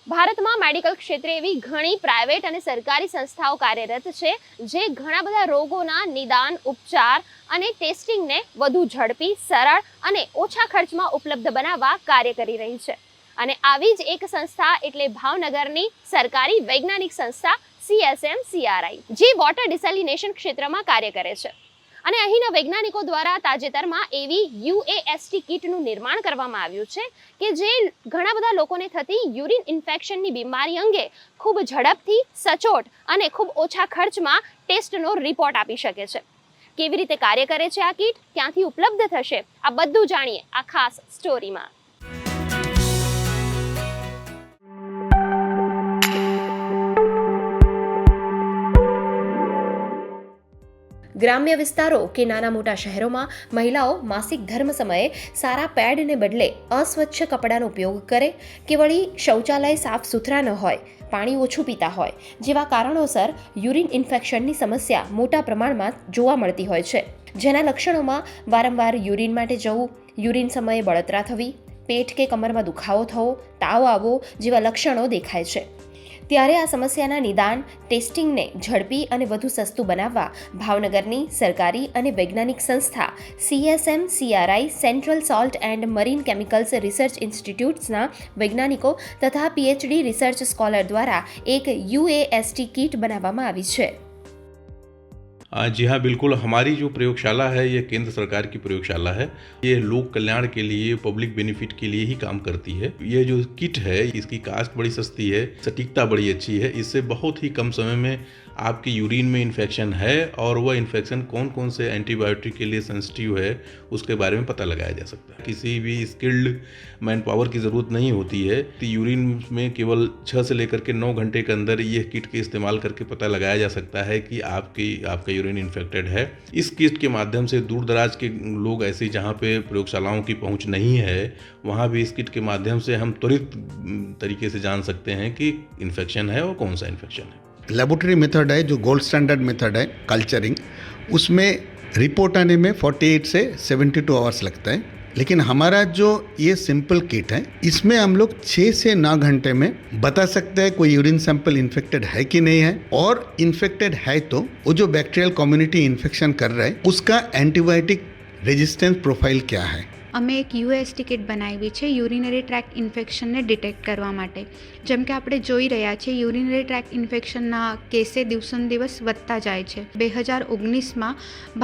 ભારતમાં મેડિકલ ક્ષેત્રે એવી ઘણી પ્રાઇવેટ અને સરકારી સંસ્થાઓ કાર્યરત છે જે ઘણા બધા રોગોના નિદાન, ઉપચાર અને ટેસ્ટિંગને વધુ ઝડપી, સરળ અને ઓછા ખર્ચમાં ઉપલબ્ધ બનાવવા કાર્ય કરી રહી છે. અને આવી જ એક સંસ્થા એટલે ભાવનગરની સરકારી વૈજ્ઞાનિક સંસ્થા CSMCRI, જે વોટર ડિસેલિનેશન ક્ષેત્રમાં કાર્ય કરે છે. અને અહીંના વૈજ્ઞાનિકો દ્વારા તાજેતરમાં એવી UAST કીટનું નિર્માણ કરવામાં આવ્યું છે કે જે ઘણા બધા લોકોને થતી યુરિન ઇન્ફેક્શનની બીમારી અંગે ખૂબ ઝડપથી, સચોટ અને ખૂબ ઓછા ખર્ચમાં ટેસ્ટનો રિપોર્ટ આપી શકે છે. કેવી રીતે કાર્ય કરે છે આ કીટ, ક્યાંથી ઉપલબ્ધ થશે, આ બધું જાણીએ આ ખાસ સ્ટોરીમાં. ગ્રામ્ય વિસ્તારો કે નાના મોટા શહેરોમાં મહિલાઓ માસિક ધર્મ સમયે સારા પેડને બદલે અસ્વચ્છ કપડાનો ઉપયોગ કરે કે વળી શૌચાલય સાફ સુથરા ન હોય, પાણી ઓછું પીતા હોય જેવા કારણોસર યુરિન ઇન્ફેક્શનની સમસ્યા મોટા પ્રમાણમાં જોવા મળતી હોય છે. જેના લક્ષણોમાં વારંવાર યુરિન માટે જવું, યુરિન સમયે બળતરા થવી, પેટ કે કમરમાં દુખાવો થવો, તાવ આવવો જેવા લક્ષણો દેખાય છે. ત્યારે આ સમસ્યાના નિદાન, ટેસ્ટિંગને ઝડપી અને વધુ સસ્તું બનાવવા ભાવનગરની સરકારી અને વૈજ્ઞાનિક સંસ્થા CSMCRI central salt and marine chemicals research ઇન્સ્ટિટ્યૂટ્સના વૈજ્ઞાનિકો તથા PhD રિસર્ચ સ્કોલર દ્વારા એક UAST કીટ બનાવવામાં આવી છે. जी हाँ, बिल्कुल. हमारी जो प्रयोगशाला है ये केंद्र सरकार की प्रयोगशाला है. ये लोक कल्याण के लिए, पब्लिक बेनिफिट के लिए ही काम करती है. ये जो किट है इसकी कास्ट बड़ी सस्ती है, सटीकता बड़ी अच्छी है. इससे बहुत ही कम समय में आपकी यूरिन में इन्फेक्शन है और वह इन्फेक्शन कौन कौन से एंटीबायोटिक के लिए सेंसिटिव है उसके बारे में पता लगाया जा सकता है. किसी भी स्किल्ड मैन पावर की ज़रूरत नहीं होती है. तो यूरिन में केवल 6 से लेकर के 9 घंटे के अंदर ये किट के इस्तेमाल करके पता लगाया जा सकता है कि आपका यूरिन इन्फेक्टेड है. इस किट के माध्यम से दूर दराज के लोग ऐसे जहाँ पे प्रयोगशालाओं की पहुँच नहीं है वहाँ भी इस किट के माध्यम से हम त्वरित तरीके से जान सकते हैं कि इन्फेक्शन है और कौन सा इन्फेक्शन है. लेबोरेटरी मेथड है जो गोल्ड स्टैंडर्ड मेथड है कल्चरिंग, उसमें रिपोर्ट आने में 48 से 72 आवर्स लगता है. लेकिन हमारा जो ये सिंपल किट है इसमें हम लोग 6 से 9 घंटे में बता सकते हैं कोई यूरिन सैंपल इन्फेक्टेड है कि नहीं है, और इन्फेक्टेड है तो वो जो बैक्टीरियल कम्युनिटी इन्फेक्शन कर रहा है उसका एंटीबायोटिक रेजिस्टेंस प्रोफाइल क्या है. અમે એક UAST કિટ બનાવી છે યુરિનરી ટ્રેક ઇન્ફેક્શનને ડિટેક્ટ કરવા માટે. જેમ કે આપણે જોઈ રહ્યા છીએ યુરિનરી ટ્રેક ઇન્ફેક્શનના કેસે દિવસોને દિવસ વધતા જાય છે. 2019માં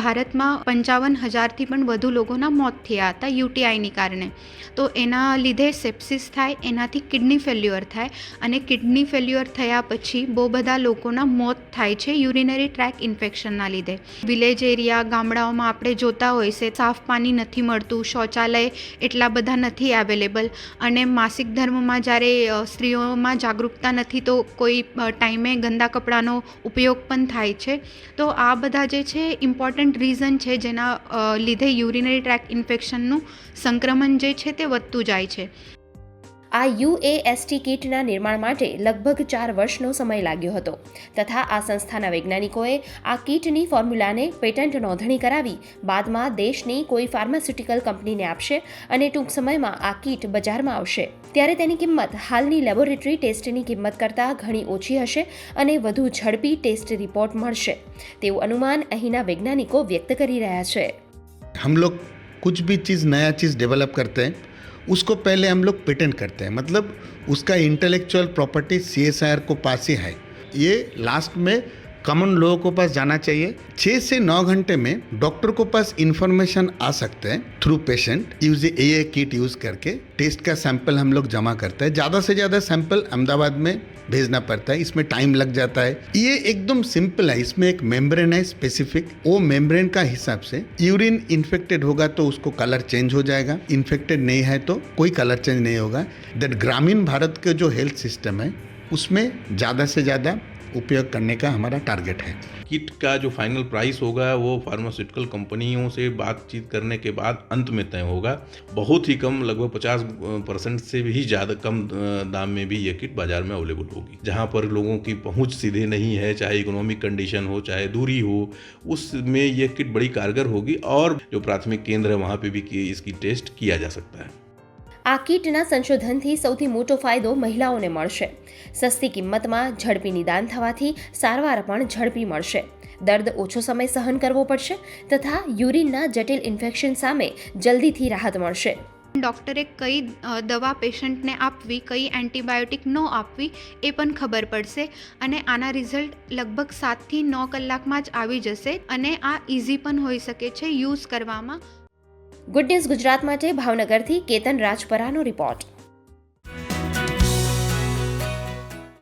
ભારતમાં 55,000થી પણ વધુ લોકોના મોત થયા હતા UTIની કારણે. તો એના લીધે સેપ્સિસ થાય, એનાથી કિડની ફેલ્યુઅર થાય અને કિડની ફેલ્યુઅર થયા પછી બહુ બધા લોકોના મોત થાય છે યુરિનરી ટ્રેક ઇન્ફેક્શનના લીધે. વિલેજ એરિયા, ગામડાઓમાં આપણે જોતા હોય છે સાફ પાણી નથી મળતું, શૌચાલય એટલા બધા નથી અવેલેબલ, અને માસિક ધર્મમાં જ્યારે સ્ત્રીઓમાં જાગૃતતા નથી તો કોઈ ટાઈમે ગંદા કપડાનો ઉપયોગ પણ થાય છે. તો આ બધા જે છે ઇમ્પોર્ટન્ટ રીઝન છે જેના લીધે યુરિનરી ટ્રેક ઇન્ફેક્શનનું સંક્રમણ જે છે તે વધતું જાય છે. આ UAST કીટના નિર્માણ માટે લગભગ 4 વર્ષનો સમય લાગ્યો હતો તથા આ સંસ્થાના વૈજ્ઞાનિકોએ આ કીટની ફોર્મ્યુલાને પેટન્ટ નોંધણી કરાવી બાદમાં દેશની કોઈ ફાર્માસ્યુટિકલ કંપનીને આપશે અને ટૂંક સમયમાં આ કીટ બજારમાં આવશે. ત્યારે તેની કિંમત હાલની લેબોરેટરી ટેસ્ટની કિંમત કરતાં ઘણી ઓછી હશે અને વધુ ઝડપી ટેસ્ટ રિપોર્ટ મળશે તેવું અનુમાન અહીંના વૈજ્ઞાનિકો વ્યક્ત કરી રહ્યા છે. हम लोग कुछ भी चीज़ नया चीज़ डेवलप करते हैं उसको पहले हम लोग पेटेंट करते हैं, मतलब उसका इंटेलेक्चुअल प्रॉपर्टी CSIR को पास ही है. ये लास्ट में कॉमन लोगों को पास जाना चाहिए. 6 से 9 घंटे में डॉक्टर को पास इन्फॉर्मेशन आ सकते हैं थ्रू पेशेंट. यूज ये किट यूज़ करके टेस्ट का सैंपल हम लोग जमा करते हैं. ज़्यादा से ज़्यादा सैंपल अहमदाबाद में भेजना पड़ता है, इसमें टाइम लग जाता है. ये एकदम सिंपल है. इसमें एक मेम्ब्रेन है स्पेसिफिक, वो मेम्ब्रेन का हिसाब से यूरिन इन्फेक्टेड होगा तो उसको कलर चेंज हो जाएगा, इन्फेक्टेड नहीं है तो कोई कलर चेंज नहीं होगा. दैट ग्रामीण भारत के जो हेल्थ सिस्टम है उसमें ज़्यादा से ज़्यादा उपयोग करने का हमारा टारगेट है. किट का जो फाइनल प्राइस होगा वो फार्मास्यूटिकल कंपनियों से बातचीत करने के बाद अंत में तय होगा. बहुत ही कम, लगभग 50% से भी ज़्यादा कम दाम में भी ये किट बाज़ार में अवेलेबल होगी. जहाँ पर लोगों की पहुँच सीधे नहीं है, चाहे इकोनॉमिक कंडीशन हो, चाहे दूरी हो, उसमें ये किट बड़ी कारगर होगी और जो प्राथमिक केंद्र है वहाँ पर भी इसकी टेस्ट किया जा सकता है. આ કીટના સંશોધનથી સૌથી મોટો ફાયદો મહિલાઓને મળશે. સસ્તી કિંમતમાં ઝડપી નિદાન થવાથી સારવાર પણ ઝડપી મળશે. દર્દ ઓછો સમય સહન કરવો પડશે તથા યુરિનના જટિલ ઇન્ફેક્શન સામે જલ્દીથી રાહત મળશે. ડૉક્ટરે કઈ દવા પેશન્ટને આપવી, કઈ એન્ટીબાયોટિક ન આપવી એ પણ ખબર પડશે અને આના રિઝલ્ટ લગભગ 7થી 9 કલાકમાં જ આવી જશે અને આ ઇઝી પણ હોઈ શકે છે યુઝ કરવામાં. ગુડ ન્યૂઝ ગુજરાત માટે ભાવનગરથી કેતન રાજપરાનો રિપોર્ટ.